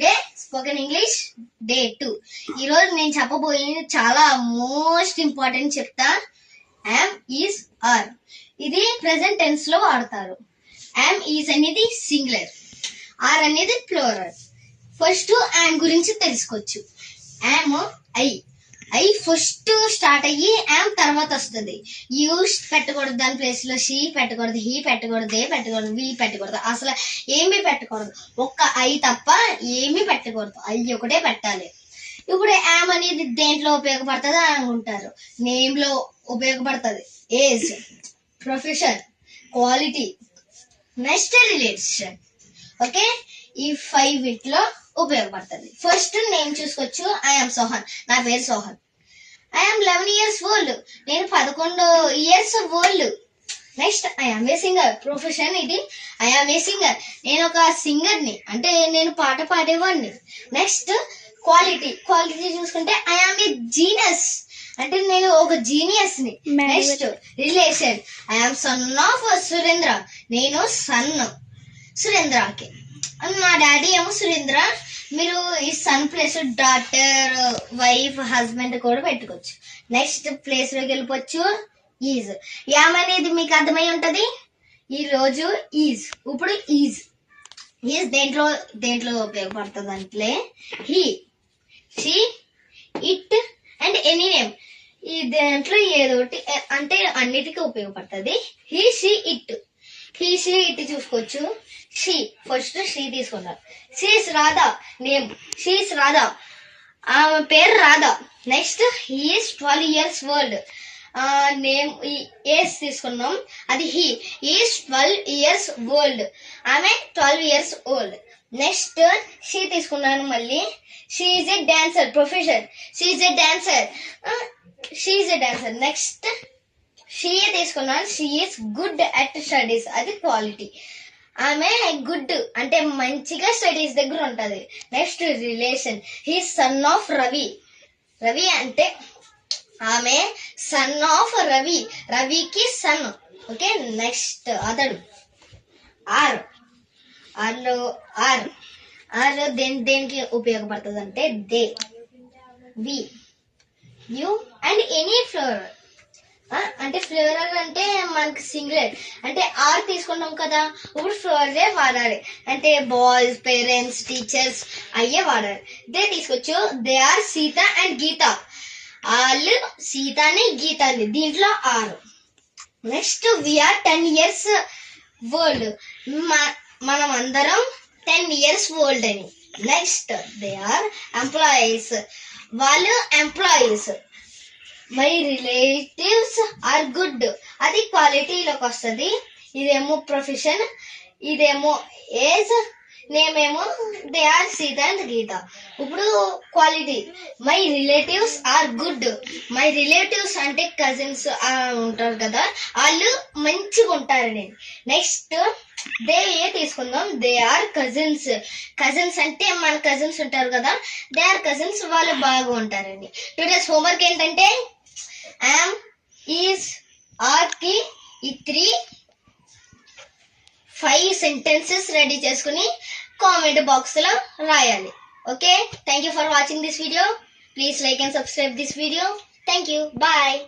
Today spoken English day 2. ఈ రోజు నేను చెప్పబోయేది చాలా మోస్ట్ ఇంపార్టెంట్ చెప్తా. am, is, are. ఇది ప్రెసెంట్ టెన్స్ లో వాడతారు. am, is అనేది సింగులర్, are అనేది ప్లూరల్. ఫస్ట్ am గురించి తెలుసుకోవచ్చు. am ఐ ఫస్ట్ స్టార్ట్ అయ్యి యామ్ తర్వాత వస్తుంది. యూ పెట్టకూడదు, దాని ప్లేస్ లో షీ పెట్టకూడదు, హీ పెట్టకూడదు, దే పెట్టకూడదు, వి పెట్టకూడదు, అసలు ఏమీ పెట్టకూడదు. ఒక్క ఐ తప్ప ఏమీ పెట్టకూడదు. ఐ ఒకటే పెట్టాలి. ఇప్పుడు యామ్ అనేది దేంట్లో ఉపయోగపడుతుంది అనుకుంటారు. నేమ్ లో ఉపయోగపడుతుంది. Age, profession, quality, next relation. Okay, ఈ 5 వీటిలో ఉపయోగపడుతుంది. ఫస్ట్ నేమ్ చూసుకోవచ్చు. ఐఎమ్ సోహన్, నా పేరు సోహన్. ఐఎమ్ 11 years old, నేను 11 years old. Next I'm a singer. Profession ఇది ఐఎమ్ ఏ సింగర్, నేను ఒక సింగర్ ని, అంటే నేను పాట పాడేవాడిని. నెక్స్ట్ క్వాలిటీ చూసుకుంటే ఐఎమ్ ఏ జీనియస్, అంటే నేను ఒక జీనియస్ ని. Next relation, I'm son of Surendra, నేను సన్ సురేంద్రకి. నా డాడీ ఏమో సురేంద్ర. మీరు ఈ son place daughter, wife, husband కూడా పెట్టుకోవచ్చు. నెక్స్ట్ ప్లేస్ లోకి వెళ్ళిపోవచ్చు. ఈజ్, యామ్ అనేది మీకు అర్థమై ఉంటది. ఈ రోజు ఈజ్, ఇప్పుడు ఈజ్ దేంట్లో ఉపయోగపడుతుంది అంటే he, she, it and any name. ఈ దేంట్లో ఏదోటి అంటే అన్నిటికీ ఉపయోగపడుతుంది. He, she, it. He, she, it చూసుకోవచ్చు. షీ, ఫస్ట్ షీ తీసుకున్నారు. She's Radha, name she's Radha, ఆమె పేరు Radha. Next he's 12 years old, name as తీసుకున్నాం, అది హీ ఈస్ 12 years old, ఆమె 12 years old. నెక్స్ట్ షీ తీసుకున్నాను మళ్ళీ. She is a dancer. Profession she is a dancer, next she తీసుకున్నాను. She is good at studies, అది quality. ఆమె good అంటే మంచిగా స్టడీస్ దగ్గర ఉంటది. Next relation, he son of Ravi. Ravi అంటే ఆమె సన్ ఆఫ్ రవి, రవికి సన్. ఓకే, నెక్స్ట్ అతడు. ఆర్ దేనికి ఉపయోగపడుతుంది అంటే they, we, you and any plural. అంటే ఫ్లోరల్ అంటే మనకి సింగులర్, అంటే ఆర్ తీసుకున్నాం కదా, ఇప్పుడు ఫ్లోరలే వాడాలి. అంటే బాయ్స్, పేరెంట్స్, టీచర్స్ అయ్యే వాడాలి. దే తీసుకోవచ్చు. దే ఆర్ సీత అండ్ గీత, వాళ్ళు సీతని గీతని, దీంట్లో ఆరు. నెక్స్ట్ వీఆర్ 10 years old, మనం అందరం 10 years old అని. నెక్స్ట్ దే ఆర్ ఎంప్లాయీస్, వాళ్ళు employees. My relatives are good, అది క్వాలిటీలోకి వస్తుంది. ఇదేమో ప్రొఫెషన్, ఇదేమో ఏజ్, నేమేమో they are Sita and Gita. ఇప్పుడు quality, my relatives are good. My relatives అంటే కజిన్స్ ఉంటారు కదా, వాళ్ళు మంచిగా ఉంటారని. నెక్స్ట్ దే తీసుకుందాం. దే ఆర్ కజిన్స్ అంటే మన కజిన్స్ ఉంటారు కదా, దే ఆర్ కజిన్స్, వాళ్ళు బాగా ఉంటారని. టుడేస్ హోంవర్క్ ఏంటంటే am, is, are కి ఈ 5 sentences రెడీ చేసుకుని కామెంట్ బాక్స్ లో రాయాలి. Okay, thank you for watching this video. Please like and subscribe this video. Thank you, bye.